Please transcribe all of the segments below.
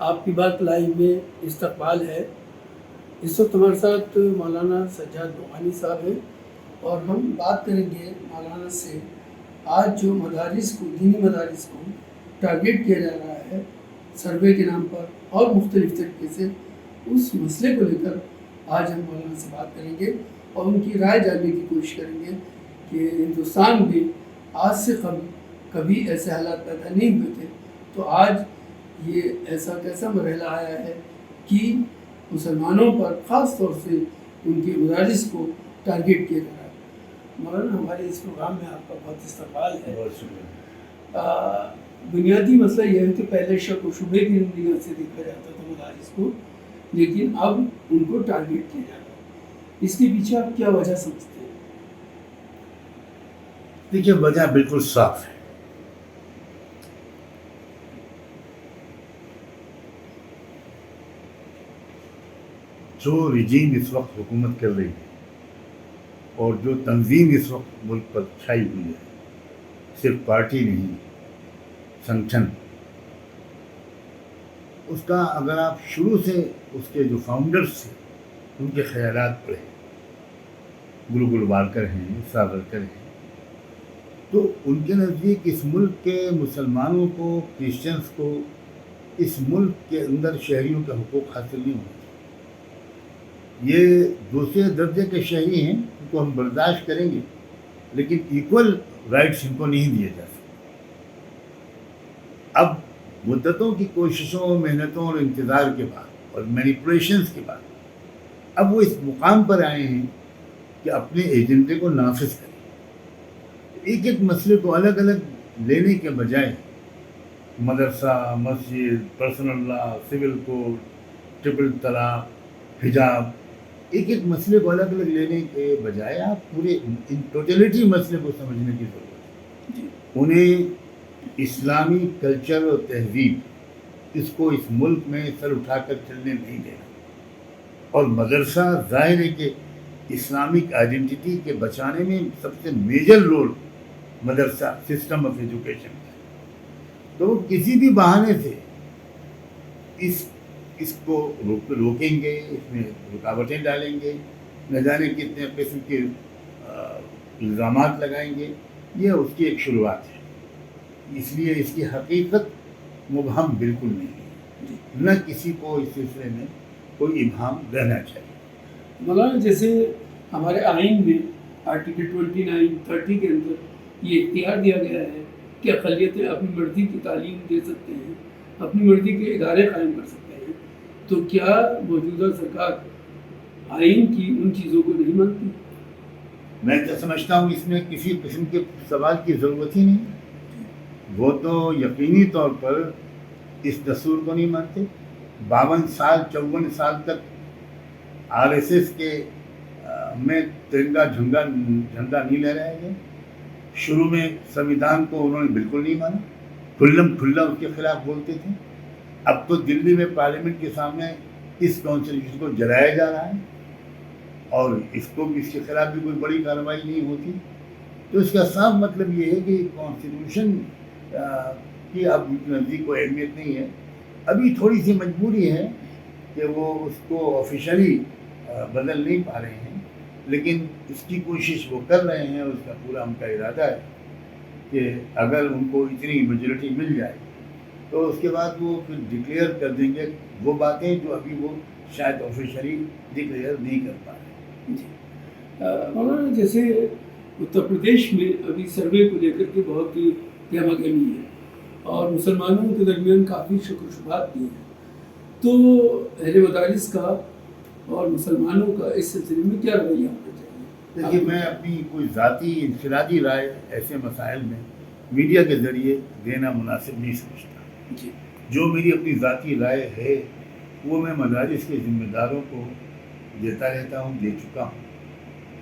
آپ کی بات لائیو میں استقبال ہے۔ اس وقت ہمارے ساتھ مولانا سجاد نعمانی صاحب ہیں اور ہم بات کریں گے مولانا سے آج جو مدارس کو، دینی مدارس کو ٹارگیٹ کیا جا رہا ہے سروے کے نام پر اور مختلف طریقے سے، اس مسئلے کو لے کر آج ہم مولانا سے بات کریں گے اور ان کی رائے جاننے کی کوشش کریں گے کہ ہندوستان میں آج سے قبل کبھی ایسے حالات پیدا نہیں ہوئے تھے، تو آج یہ ایسا کیسا مرحلہ آیا ہے کہ مسلمانوں پر خاص طور سے ان کے مدارس کو ٹارگیٹ کیا جا رہا ہے۔ مولانا ہمارے اس پروگرام میں آپ کا بہت استقبال ہے۔ بہت شکریہ۔ بنیادی مسئلہ یہ ہے کہ پہلے شک و شبے کی نگاہ سے دیکھا جاتا تھا مدارس کو، لیکن اب ان کو ٹارگیٹ کیا جا رہا ہے۔ اس کے پیچھے آپ کیا وجہ سمجھتے ہیں؟ دیکھیے، وجہ بالکل صاف ہے۔ جو رجیم اس وقت حکومت کر رہی ہے اور جو تنظیم اس وقت ملک پر چھائی ہوئی ہے، صرف پارٹی نہیں، سنگٹھن، اس کا اگر آپ شروع سے اس کے جو فاؤنڈرز تھے ان کے خیالات پڑھیں، گرو گلوارکر ہیں، ساورکر ہیں، تو ان کے نزدیک اس ملک کے مسلمانوں کو، کرسچنس کو اس ملک کے اندر شہریوں کے حقوق حاصل نہیں ہوتے۔ یہ دوسرے درجے کے شہری ہیں، ان کو ہم برداشت کریں گے، لیکن ایکول رائٹس ان کو نہیں دیے جا سکتے۔ اب مدتوں کی کوششوں، محنتوں اور انتظار کے بعد اور مینیپولیشنز کے بعد اب وہ اس مقام پر آئے ہیں کہ اپنے ایجنڈے کو نافذ کریں۔ ایک ایک مسئلے کو الگ الگ لینے کے بجائے مدرسہ، مسجد، پرسنل لا، سول کوڈ، ٹرپل طلاق، حجاب، ایک ایک مسئلے کو الگ الگ لینے کے بجائے آپ پورے ٹوٹلٹی مسئلے کو سمجھنے کی ضرورت ہے۔ انہیں اسلامی کلچر اور تہذیب اس کو اس ملک میں سر اٹھا کر چلنے نہیں دینا، اور مدرسہ ظاہر ہے کہ اسلامک آئیڈینٹی کے بچانے میں سب سے میجر رول مدرسہ سسٹم آف ایجوکیشن ہے۔ تو وہ کسی بھی بہانے سے اس کو روکیں گے، اس میں رکاوٹیں ڈالیں گے، نہ جانے کتنے قسم کے الزامات لگائیں گے۔ یہ اس کی ایک شروعات ہے، اس لیے اس کی حقیقت مبہم بالکل نہیں ہے، نہ کسی کو اس سلسلے میں کوئی ابہام رہنا چاہیے۔ مولانا، جیسے ہمارے آئین میں آرٹیکل 29 30 کے اندر یہ اختیار دیا گیا ہے کہ اقلیتیں اپنی مرضی کی تعلیم دے سکتے ہیں، اپنی مرضی کے ادارے قائم کر سکتے ہیں، تو کیا موجودہ سرکار آئین کی ان چیزوں کو نہیں مانتی؟ میں تو سمجھتا ہوں اس میں کسی قسم کے سوال کی ضرورت ہی نہیں۔ وہ تو یقینی طور پر اس دستور کو نہیں مانتے۔ 52 سال تک RSS کے میں ترنگا جھنڈا نہیں لہرائے گئے۔ شروع میں سنویدھان کو انہوں نے بالکل نہیں مانا، کھلم کھلا اس کے خلاف بولتے تھے۔ اب تو دلی میں پارلیمنٹ کے سامنے اس کانسٹیٹیوشن کو جلایا جا رہا ہے اور اس کے خلاف بھی کوئی بڑی کارروائی نہیں ہوتی۔ تو اس کا صاف مطلب یہ ہے کہ کانسٹیٹیوشن کی اب نزدیک کوئی اہمیت نہیں ہے۔ ابھی تھوڑی سی مجبوری ہے کہ وہ اس کو آفیشلی بدل نہیں پا رہے ہیں، لیکن اس کی کوشش وہ کر رہے ہیں، اور اس کا پورا ان کا ارادہ ہے کہ اگر ان کو اتنی میجورٹی مل جائے تو اس کے بعد وہ پھر ڈکلیئر کر دیں گے وہ باتیں جو ابھی وہ شاید آفیشلی ڈکلیئر نہیں کر پا رہے۔ جی مولانا، جیسے اتر پردیش میں ابھی سروے کو لے کر کے بہت گہما گہمی ہے اور مسلمانوں کے درمیان کافی شک و شبہات بھی ہیں، تو اہل مدارس کا اور مسلمانوں کا اس سلسلے میں کیا رویہ ہونا چاہیے؟ دیکھیے، میں اپنی کوئی ذاتی انفرادی رائے ایسے مسائل میں میڈیا کے ذریعے دینا مناسب نہیں سمجھتا۔ جی، جو میری اپنی ذاتی رائے ہے وہ میں مدارس کے ذمہ داروں کو دیتا رہتا ہوں، دے چکا ہوں،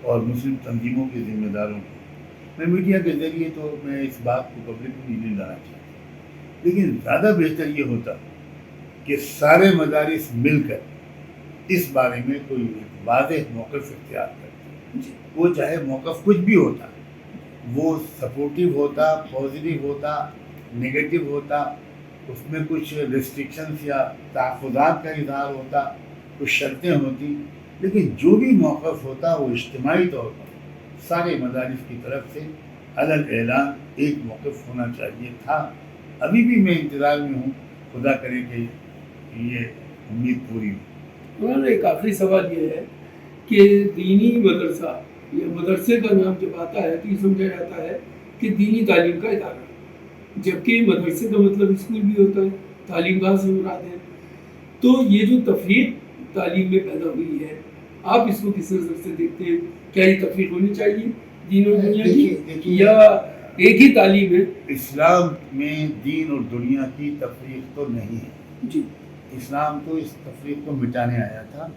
اور مسلم تنظیموں کے ذمہ داروں کو میں میڈیا کے ذریعے تو میں اس بات کو پبلک میں نہیں لانا چاہتا، لیکن زیادہ بہتر یہ ہوتا کہ سارے مدارس مل کر اس بارے میں کوئی واضح موقف اختیار کرتے۔ وہ چاہے موقف کچھ بھی ہوتا، وہ سپورٹیو ہوتا، پازیٹیو ہوتا، نگیٹو ہوتا، اس میں کچھ ریسٹرکشنس یا تحفظات کا اظہار ہوتا، کچھ شرطیں ہوتی، لیکن جو بھی موقف ہوتا وہ اجتماعی طور پر سارے مدارس کی طرف سے علل اعلان ایک موقف ہونا چاہیے تھا۔ ابھی بھی میں انتظار میں ہوں، خدا کرے کہ یہ امید پوری ہو۔ انہوں نے ایک آخری سوال یہ ہے کہ دینی مدرسہ یا مدرسے کا نام جب آتا ہے تو یہ سمجھا جاتا ہے کہ دینی تعلیم کا ادارہ، جبکہ مدرسے کا مطلب اسکول بھی ہوتا ہے، تعلیم گاہ سے مراد ہے۔ تو یہ جو تفریق تعلیم میں پیدا ہوئی ہے، آپ اس کو کس نظر سے دیکھتے ہیں؟ کیا یہ تفریق ہونی چاہیے دین اور دنیا کی، یا ایک ہی تعلیم ہے؟ اسلام میں دین اور دنیا کی تفریق تو نہیں ہے جی، اسلام تو اس تفریق کو مٹانے آیا تھا۔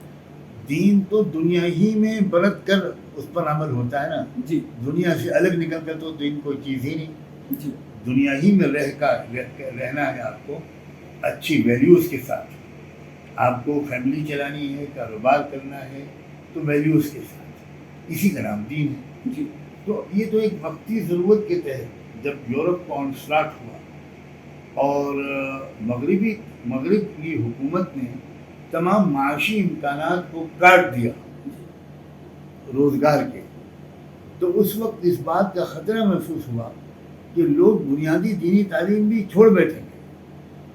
دین تو دنیا ہی میں برت کر اس پر عمل ہوتا ہے نا، جی دنیا سے الگ نکل کر تو دین کوئی چیز ہی نہیں، جی دنیا ہی میں رہنا ہے آپ کو اچھی ویلیوز کے ساتھ۔ آپ کو فیملی چلانی ہے، کاروبار کرنا ہے تو ویلیوز کے ساتھ، اسی کا نام دین ہے۔ جی تو یہ تو ایک وقتی ضرورت کے تحت جب یورپ کا آنسلاٹ ہوا اور مغرب کی حکومت نے تمام معاشی امکانات کو کاٹ دیا روزگار کے، تو اس وقت اس بات کا خطرہ محسوس ہوا کہ لوگ بنیادی دینی تعلیم بھی چھوڑ بیٹھیں گے۔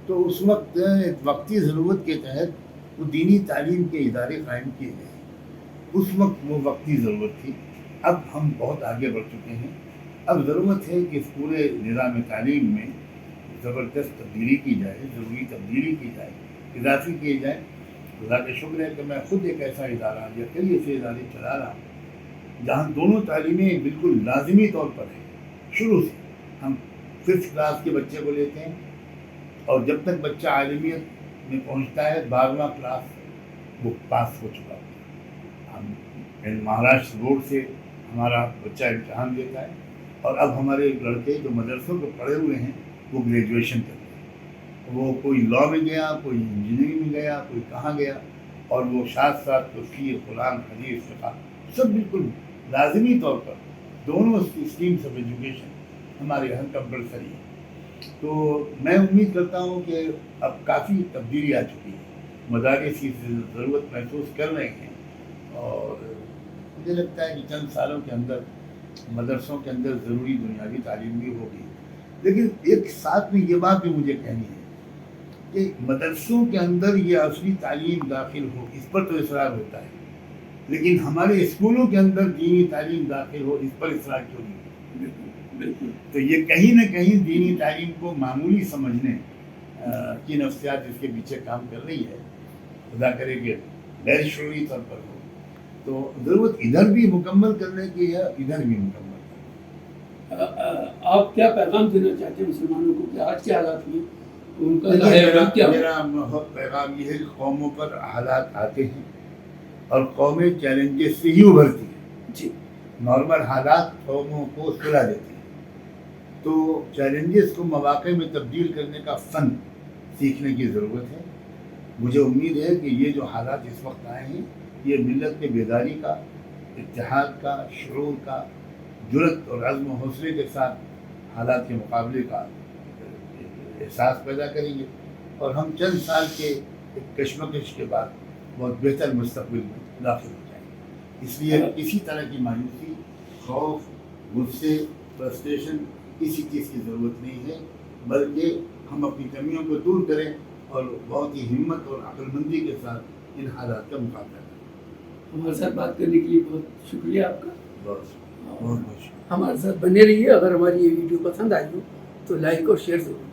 تو اس وقت ایک وقتی ضرورت کے تحت وہ دینی تعلیم کے ادارے قائم کیے گئے۔ اس وقت وہ وقتی ضرورت تھی، اب ہم بہت آگے بڑھ چکے ہیں۔ اب ضرورت ہے کہ اس پورے نظام تعلیم میں زبردست تبدیلی کی جائے، ضروری تبدیلی کی جائے، اضافی کیے جائے۔ خدا کا شکر ہے کہ میں خود ایک ایسا ادارہ یا کئی ایسے ادارے چلا رہا ہوں جہاں دونوں تعلیمیں بالکل لازمی طور پر ہیں۔ شروع سے ہم 5th کلاس کے بچے کو لیتے ہیں اور جب تک بچہ عالمیت میں پہنچتا ہے 12واں کلاس وہ پاس ہو چکا ہوتا ہے۔ ہم مہاراشٹر بورڈ سے ہمارا بچہ امتحان دیتا ہے اور اب ہمارے لڑکے جو مدرسوں کو پڑھے ہوئے ہیں وہ گریجویشن کرتے ہیں۔ وہ کوئی لاء میں گیا، کوئی انجینئرنگ میں گیا، کوئی کہاں گیا، اور وہ ساتھ ساتھ تفسیر، قرآن، حدیث، فقہ سب بالکل لازمی طور پر دونوں اسٹریمس آف ایجوکیشن ہمارے یہاں کمپلسری ہے۔ تو میں امید کرتا ہوں کہ اب کافی تبدیلی آ چکی ہے، مدارس کی ضرورت محسوس کر رہے ہیں، اور مجھے لگتا ہے کہ چند سالوں کے اندر مدرسوں کے اندر ضروری بنیادی تعلیم بھی ہوگی۔ لیکن ایک ساتھ میں یہ بات بھی مجھے کہنی ہے کہ مدرسوں کے اندر یہ اصلی تعلیم داخل ہو، اس پر تو اصرار ہوتا ہے، لیکن ہمارے اسکولوں کے اندر دینی تعلیم داخل ہو، اس پر اصرار کیوں نہیں؟ بالکل۔ تو یہ کہیں نہ کہیں دینی تعلیم کو معمولی سمجھنے کی نفسیات اس کے پیچھے کام کر رہی ہے۔ خدا کرے کہ غیر شعوری طور پر ہو، تو ضرورت ادھر بھی مکمل کرنے کی ہے، ادھر بھی مکمل کرنے کی۔ آپ کیا پیغام دینا چاہتے ہیں مسلمانوں کو کہ آج کے حالات میں ان کا کیا؟ میرا پیغام یہ ہے کہ قوموں پر حالات آتے ہیں اور قومیں چیلنجز سے ہی ابھرتی ہیں۔ جی، نارمل حالات قوموں کو سلا دیتے ہیں، تو چیلنجز کو مواقع میں تبدیل کرنے کا فن سیکھنے کی ضرورت ہے۔ مجھے امید ہے کہ یہ جو حالات اس وقت آئے ہیں یہ ملت میں بیداری کا، اتحاد کا، شعور کا، جرأت اور عزم و حوصلے کے ساتھ حالات کے مقابلے کا احساس پیدا کریں گے، اور ہم چند سال کے کشمکش کے بعد بہت بہتر مستقبل میں داخل ہو جائیں گے۔ اس لیے کسی طرح کی مایوسی، خوف، غصے، فرسٹریشن کسی چیز کی ضرورت نہیں ہے، بلکہ ہم اپنی کمیوں کو دور کریں اور بہت ہی ہمت اور عقل مندی کے ساتھ ان حالات کا مقابلہ کریں۔ ہمارے ساتھ بات کرنے کے لیے بہت شکریہ آپ کا۔ بہت شکریہ۔ ہمارے ساتھ بنے رہیے۔ اگر ہماری یہ ویڈیو پسند آئی ہو تو لائک اور شیئر ضرور